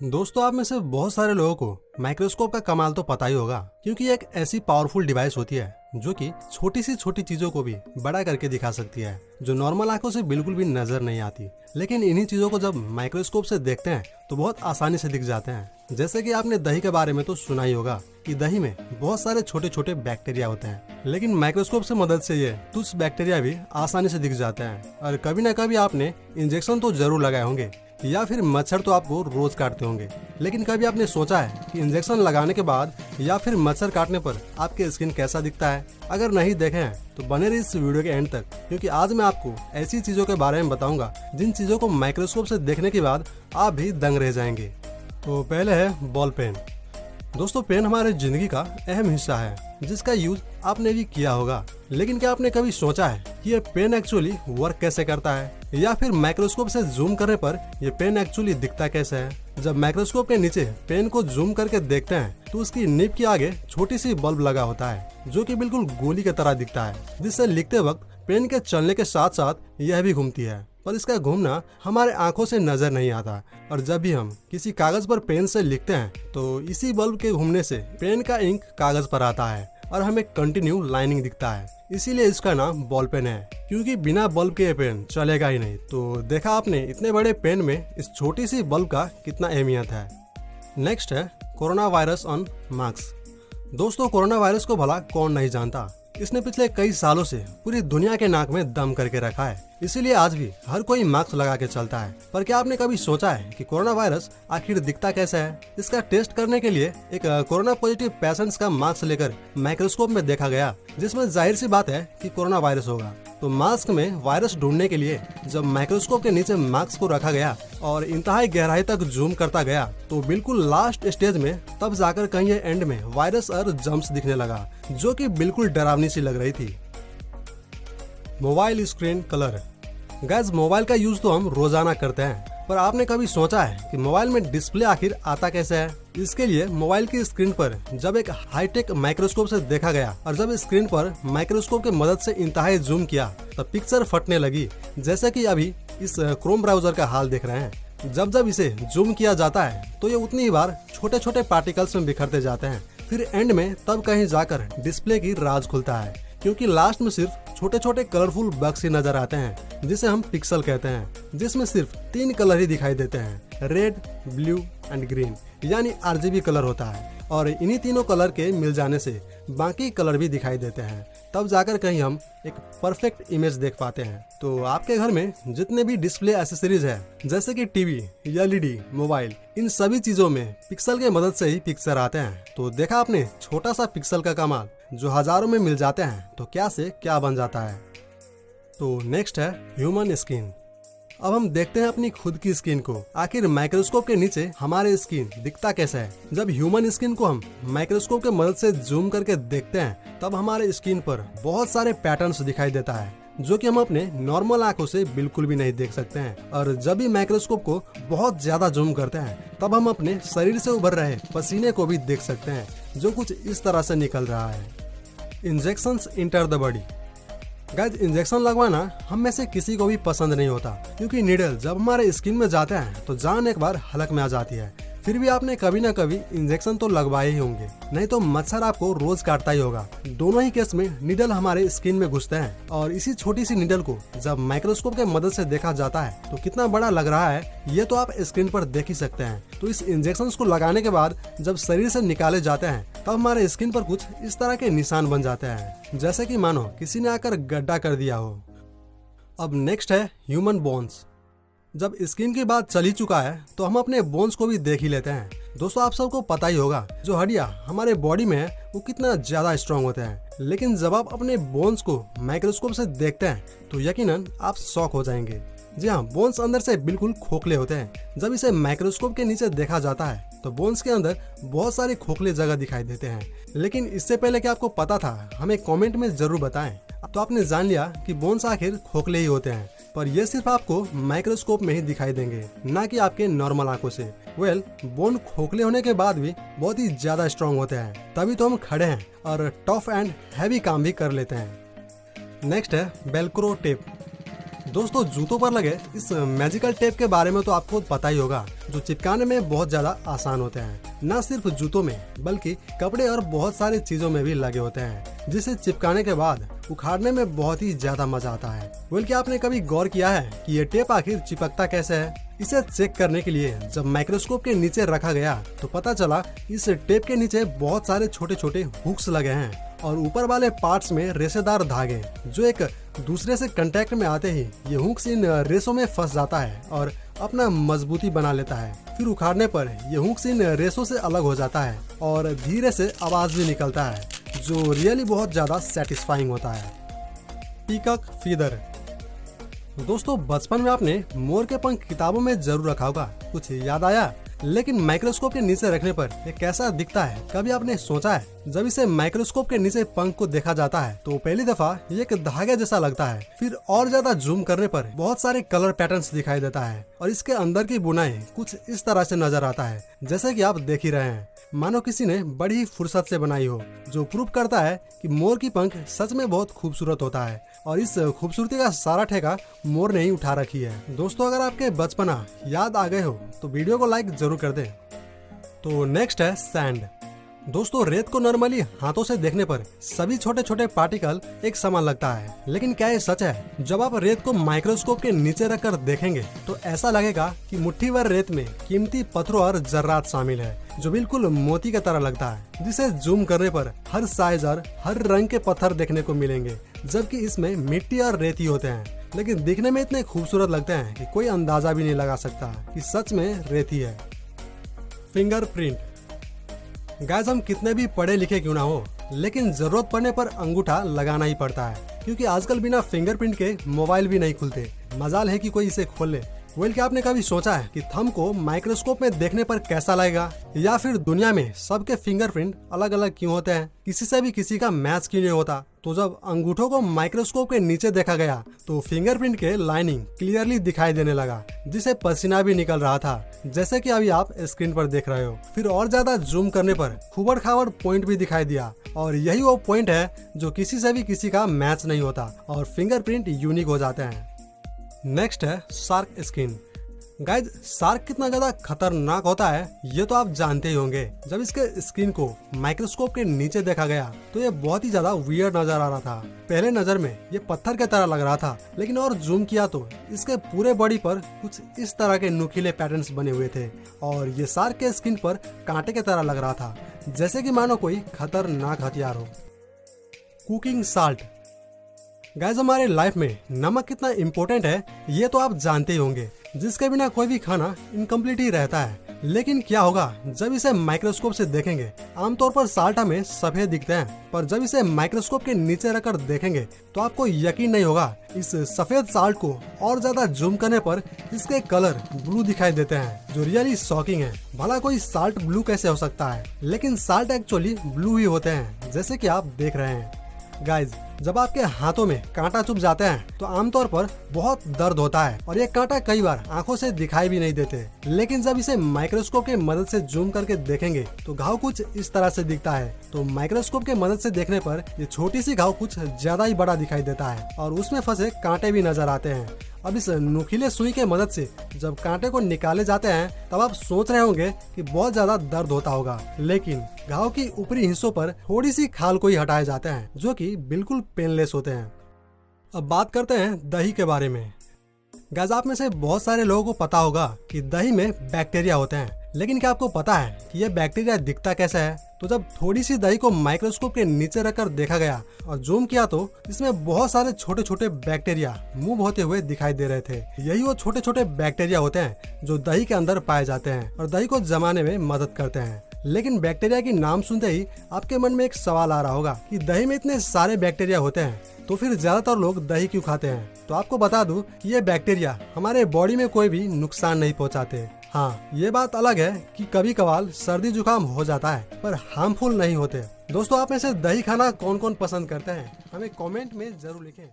दोस्तों, आप में से बहुत सारे लोगों को माइक्रोस्कोप का कमाल तो पता ही होगा, क्योंकि ये एक ऐसी पावरफुल डिवाइस होती है जो कि छोटी सी छोटी चीजों को भी बड़ा करके दिखा सकती है, जो नॉर्मल आंखों से बिल्कुल भी नजर नहीं आती। लेकिन इन्हीं चीजों को जब माइक्रोस्कोप से देखते हैं तो बहुत आसानी से दिख जाते हैं। जैसे कि आपने दही के बारे में तो सुना ही होगा कि दही में बहुत सारे छोटे छोटे बैक्टीरिया होते हैं, लेकिन माइक्रोस्कोप से मदद से ये तुच्छ बैक्टीरिया भी आसानी से दिख जाते हैं। और कभी न कभी आपने इंजेक्शन तो जरूर लगाए होंगे या फिर मच्छर तो आपको रोज काटते होंगे, लेकिन कभी आपने सोचा है कि इंजेक्शन लगाने के बाद या फिर मच्छर काटने पर आपके स्किन कैसा दिखता है? अगर नहीं देखे हैं तो बने रहिए इस वीडियो के एंड तक, क्योंकि आज मैं आपको ऐसी चीजों के बारे में बताऊंगा जिन चीजों को माइक्रोस्कोप से देखने के बाद आप भी दंग रह जाएंगे। तो पहले है बॉल पेन। दोस्तों, पेन हमारे जिंदगी का अहम हिस्सा है जिसका यूज आपने भी किया होगा, लेकिन क्या आपने कभी सोचा है कि ये पेन एक्चुअली वर्क कैसे करता है, या फिर माइक्रोस्कोप से जूम करने पर ये पेन एक्चुअली दिखता कैसे है? जब माइक्रोस्कोप के नीचे पेन को जूम करके देखते हैं तो उसकी निब के आगे छोटी सी बल्ब लगा होता है जो कि बिल्कुल गोली की तरह दिखता है, जिससे लिखते वक्त पेन के चलने के साथ साथ यह भी घूमती है, पर इसका घूमना हमारे आंखों से नजर नहीं आता। और जब भी हम किसी कागज पर पेन से लिखते हैं तो इसी बल्ब के घूमने से पेन का इंक कागज पर आता है और हमें कंटिन्यू लाइनिंग दिखता है। इसीलिए इसका नाम बॉल पेन है, क्योंकि बिना बल्ब के ये पेन चलेगा ही नहीं। तो देखा आपने इतने बड़े पेन में इस छोटी सी बल्ब का कितना अहमियत है। नेक्स्ट है कोरोना वायरस ऑन मास्क। दोस्तों, कोरोना वायरस को भला कौन नहीं जानता। इसने पिछले कई सालों से पूरी दुनिया के नाक में दम करके रखा है, इसीलिए आज भी हर कोई मास्क लगा के चलता है। पर क्या आपने कभी सोचा है कि कोरोना वायरस आखिर दिखता कैसे है? इसका टेस्ट करने के लिए एक कोरोना पॉजिटिव पेशेंट्स का मास्क लेकर माइक्रोस्कोप में देखा गया, जिसमें जाहिर सी बात है कि कोरोना वायरस होगा। तो मास्क में वायरस ढूंढने के लिए जब माइक्रोस्कोप के नीचे मास्क को रखा गया और इंतहाई गहराई तक जूम करता गया तो बिल्कुल लास्ट स्टेज में तब जाकर कहीं एंड में वायरस और जम्स दिखने लगा, जो कि बिल्कुल डरावनी सी लग रही थी। Mobile screen colour. Guys, mobile का यूज तो हम रोजाना करते हैं, पर आपने कभी सोचा है कि मोबाइल में डिस्प्ले आखिर आता कैसे है? इसके लिए मोबाइल की स्क्रीन पर जब एक हाईटेक माइक्रोस्कोप से देखा गया और जब स्क्रीन पर माइक्रोस्कोप की मदद से इंतहाई जूम किया तब पिक्चर फटने लगी, जैसे कि अभी इस क्रोम ब्राउजर का हाल देख रहे हैं। जब जब इसे जूम किया जाता है तो ये उतनी ही बार छोटे छोटे पार्टिकल्स में बिखरते जाते हैं, फिर एंड में तब कहीं जाकर डिस्प्ले की राज खुलता है, क्योंकि लास्ट में सिर्फ छोटे छोटे कलरफुल बक्स ही नजर आते हैं जिसे हम पिक्सल कहते हैं, जिसमें सिर्फ 3 कलर ही दिखाई देते हैं, रेड, ब्लू एंड ग्रीन, यानी RGB कलर होता है। और इन्हीं तीनों कलर के मिल जाने से बाकी कलर भी दिखाई देते हैं, तब जाकर कहीं हम एक परफेक्ट इमेज देख पाते हैं। तो आपके घर में जितने भी डिस्प्ले एसेसरीज है, जैसे कि टीवी, LED, मोबाइल, इन सभी चीजों में पिक्सल के मदद से ही पिक्चर आते हैं। तो देखा आपने छोटा सा पिक्सल का कमाल, जो हजारों में मिल जाते हैं तो क्या से क्या बन जाता है। तो नेक्स्ट है ह्यूमन स्किन। अब हम देखते हैं अपनी खुद की स्किन को, आखिर माइक्रोस्कोप के नीचे हमारे स्किन दिखता कैसा है। जब ह्यूमन स्किन को हम माइक्रोस्कोप के मदद से जूम करके देखते हैं तब हमारे स्किन पर बहुत सारे पैटर्न्स दिखाई देता है, जो कि हम अपने नॉर्मल आंखों से बिल्कुल भी नहीं देख सकते हैं। और जब भी माइक्रोस्कोप को बहुत ज्यादा जूम करते हैं तब हम अपने शरीर से उभर रहे पसीने को भी देख सकते हैं, जो कुछ इस तरह से निकल रहा है। Injections enter the body. Guys, injection लगवाना हम में से किसी को भी पसंद नहीं होता, क्योंकि नीडल जब हमारे स्किन में जाते हैं तो जान एक बार हलक में आ जाती है। फिर भी आपने कभी ना कभी इंजेक्शन तो लगवाए ही होंगे, नहीं तो मच्छर आपको रोज काटता ही होगा। दोनों ही केस में नीडल हमारे स्किन में घुसते हैं और इसी छोटी सी नीडल को जब माइक्रोस्कोप के मदद से देखा जाता है तो कितना बड़ा लग रहा है ये तो आप स्क्रीन पर देख ही सकते हैं। तो इस इंजेक्शन को लगाने के बाद जब शरीर से निकाले जाते हैं तब हमारे स्किन पर कुछ इस तरह के निशान बन जाते हैं, जैसे कि मानो किसी ने आकर गड्ढा कर दिया हो। अब नेक्स्ट है ह्यूमन बोन्स। जब स्किन की बात चल ही चुका है तो हम अपने बोन्स को भी देख ही लेते हैं। दोस्तों, आप सबको पता ही होगा जो हड्डियां हमारे बॉडी में है वो कितना ज्यादा स्ट्रांग होते हैं, लेकिन जब आप अपने बोन्स को माइक्रोस्कोप से देखते हैं तो यकीनन आप शॉक हो जाएंगे। जी हाँ, बोन्स अंदर से बिल्कुल खोखले होते हैं। जब इसे माइक्रोस्कोप के नीचे देखा जाता है तो बोन्स के अंदर बहुत सारे खोखले जगह दिखाई देते हैं, लेकिन इससे पहले कि आपको पता था हमें कमेंट में जरूर बताएं। तो आपने जान लिया कि बोन्स आखिर खोखले ही होते हैं, पर ये सिर्फ आपको माइक्रोस्कोप में ही दिखाई देंगे, ना कि आपके नॉर्मल आंखों से। बोन खोखले होने के बाद भी बहुत ही ज्यादा स्ट्रांग होते हैं, तभी तो हम खड़े हैं और टफ एंड हैवी काम भी कर लेते हैं। नेक्स्ट है वेलक्रो टेप। दोस्तों जूतों पर लगे इस मैजिकल टेप के बारे में तो आपको पता ही होगा, जो चिपकाने में बहुत ज्यादा आसान होते हैं। न सिर्फ जूतों में बल्कि कपड़े और बहुत सारी चीजों में भी लगे होते हैं, जिसे चिपकाने के बाद उखाड़ने में बहुत ही ज्यादा मजा आता है। बल्कि आपने कभी गौर किया है कि ये टेप आखिर चिपकता कैसे है? इसे चेक करने के लिए जब माइक्रोस्कोप के नीचे रखा गया तो पता चला इस टेप के नीचे बहुत सारे छोटे छोटे हुक्स लगे हैं और ऊपर वाले पार्ट्स में रेशेदार धागे, जो एक दूसरे से कांटेक्ट में आते ही ये हुक्स इन रेशों में फंस जाता है और अपना मजबूती बना लेता है। फिर उखाड़ने पर ये हुक्स इन रेशों से अलग हो जाता है और धीरे से आवाज भी निकलता है, जो रियली बहुत ज्यादा सेटिस्फाइंग होता है। Peacock feather. दोस्तों बचपन में आपने मोर के पंख किताबों में जरूर रखा होगा, कुछ याद आया? लेकिन माइक्रोस्कोप के नीचे रखने पर ये कैसा दिखता है, कभी आपने सोचा है? जब इसे माइक्रोस्कोप के नीचे पंख को देखा जाता है तो पहली दफा ये एक धागे जैसा लगता है, फिर और ज्यादा जूम करने पर बहुत सारे कलर पैटर्न्स दिखाई देता है और इसके अंदर की बुनाई कुछ इस तरह से नजर आता है, जैसे कि आप देख ही रहे हैं, मानो किसी ने बड़ी फुर्सत से बनाई हो, जो प्रूव करता है कि मोर की पंख सच में बहुत खूबसूरत होता है और इस खूबसूरती का सारा ठेका मोर ने ही उठा रखी है। दोस्तों अगर आपके बचपना याद आ गए हो तो वीडियो को लाइक जरूर कर दें। तो नेक्स्ट है सैंड। दोस्तों रेत को नॉर्मली हाथों से देखने पर सभी छोटे छोटे पार्टिकल एक समान लगता है, लेकिन क्या ये सच है? जब आप रेत को माइक्रोस्कोप के नीचे रखकर देखेंगे तो ऐसा लगेगा कि मुट्ठी भर रेत में कीमती पत्थरों और जर्रात शामिल है, जो बिल्कुल मोती की तरह लगता है, जिसे जूम करने पर हर साइज और हर रंग के पत्थर देखने को मिलेंगे, जबकि इसमें मिट्टी और रेत ही होते हैं, लेकिन दिखने में इतने खूबसूरत लगते हैं कि कोई अंदाजा भी नहीं लगा सकता कि सच में रेत ही है। फिंगरप्रिंट। गाइस हम कितने भी पढ़े लिखे क्यों ना हो, लेकिन जरूरत पड़ने पर अंगूठा लगाना ही पड़ता है, क्योंकि आजकल बिना फिंगरप्रिंट के मोबाइल भी नहीं खुलते। मजाल है कि कोई इसे खोल ले। क्या आपने कभी सोचा है कि थंब को माइक्रोस्कोप में देखने पर कैसा लगेगा, या फिर दुनिया में सबके फिंगरप्रिंट अलग अलग क्यों होते हैं, किसी से भी किसी का मैच क्यों नहीं होता? तो जब अंगूठों को माइक्रोस्कोप के नीचे देखा गया तो फिंगरप्रिंट के लाइनिंग क्लियरली दिखाई देने लगा, जिसे पसीना भी निकल रहा था, जैसे कि अभी आप स्क्रीन पर देख रहे हो। फिर और ज्यादा जूम करने पर खुबड़ खाबड़ पॉइंट भी दिखाई दिया, और यही वो पॉइंट है जो किसी से भी किसी का मैच नहीं होता और फिंगरप्रिंट यूनिक हो जाते हैं। नेक्स्ट है शार्क स्किन। गाइज शार्क कितना ज्यादा खतरनाक होता है ये तो आप जानते ही होंगे। जब इसके स्किन को माइक्रोस्कोप के नीचे देखा गया तो ये बहुत ही ज्यादा वियर्ड नजर आ रहा था। पहले नजर में ये पत्थर की तरह लग रहा था, लेकिन और जूम किया तो इसके पूरे बॉडी पर कुछ इस तरह के नुकीले पैटर्न्स बने हुए थे और ये शार्क के स्किन पर कांटे की तरह लग रहा था, जैसे कि मानो कोई खतरनाक हथियार हो। Cooking salt. गाइस हमारे लाइफ में नमक कितना इम्पोर्टेंट है ये तो आप जानते ही होंगे, जिसके बिना कोई भी खाना इनकम्प्लीट ही रहता है। लेकिन क्या होगा जब इसे माइक्रोस्कोप से देखेंगे? आमतौर पर साल्ट हमें सफेद दिखते हैं, पर जब इसे माइक्रोस्कोप के नीचे रखकर देखेंगे तो आपको यकीन नहीं होगा। इस सफेद साल्ट को और ज्यादा जूम करने पर इसके कलर ब्लू दिखाई देते हैं, जो रियली शॉकिंग है। भला कोई साल्ट ब्लू कैसे हो सकता है? लेकिन साल्ट एक्चुअली ब्लू ही होते हैं, जैसे कि आप देख रहे हैं। गाइज जब आपके हाथों में कांटा चुभ जाते हैं तो आमतौर पर बहुत दर्द होता है और ये कांटा कई बार आंखों से दिखाई भी नहीं देते, लेकिन जब इसे माइक्रोस्कोप के मदद से जूम करके देखेंगे तो घाव कुछ इस तरह से दिखता है। तो माइक्रोस्कोप के मदद से देखने पर ये छोटी सी घाव कुछ ज्यादा ही बड़ा दिखाई देता है और उसमें फंसे कांटे भी नजर आते हैं। अब इस नुकीले सुई के मदद से जब कांटे को निकाले जाते हैं तब आप सोच रहे होंगे कि बहुत ज्यादा दर्द होता होगा, लेकिन घाव की ऊपरी हिस्सों पर थोड़ी सी खाल को ही हटाए जाते हैं, जो कि बिल्कुल पेनलेस होते हैं। अब बात करते हैं दही के बारे में। गाइस आप में से बहुत सारे लोगों को पता होगा कि दही में बैक्टीरिया होते हैं, लेकिन क्या आपको पता है कि यह बैक्टीरिया दिखता कैसा है? तो जब थोड़ी सी दही को माइक्रोस्कोप के नीचे रखकर देखा गया और जूम किया तो इसमें बहुत सारे छोटे छोटे बैक्टीरिया मूव होते हुए दिखाई दे रहे थे। यही वो छोटे छोटे बैक्टीरिया होते हैं जो दही के अंदर पाए जाते हैं और दही को जमाने में मदद करते हैं। लेकिन बैक्टीरिया की नाम सुनते ही आपके मन में एक सवाल आ रहा होगा कि दही में इतने सारे बैक्टीरिया होते हैं तो फिर ज्यादातर लोग दही क्यों खाते हैं? तो आपको बता दूं कि ये बैक्टीरिया हमारे बॉडी में कोई भी नुकसान नहीं पहुंचाते। हाँ, ये बात अलग है कि कभी कभार सर्दी जुकाम हो जाता है, पर हार्मफुल नहीं होते। दोस्तों आप में से दही खाना कौन कौन पसंद करते हैं? हमें कमेंट में जरूर लिखें।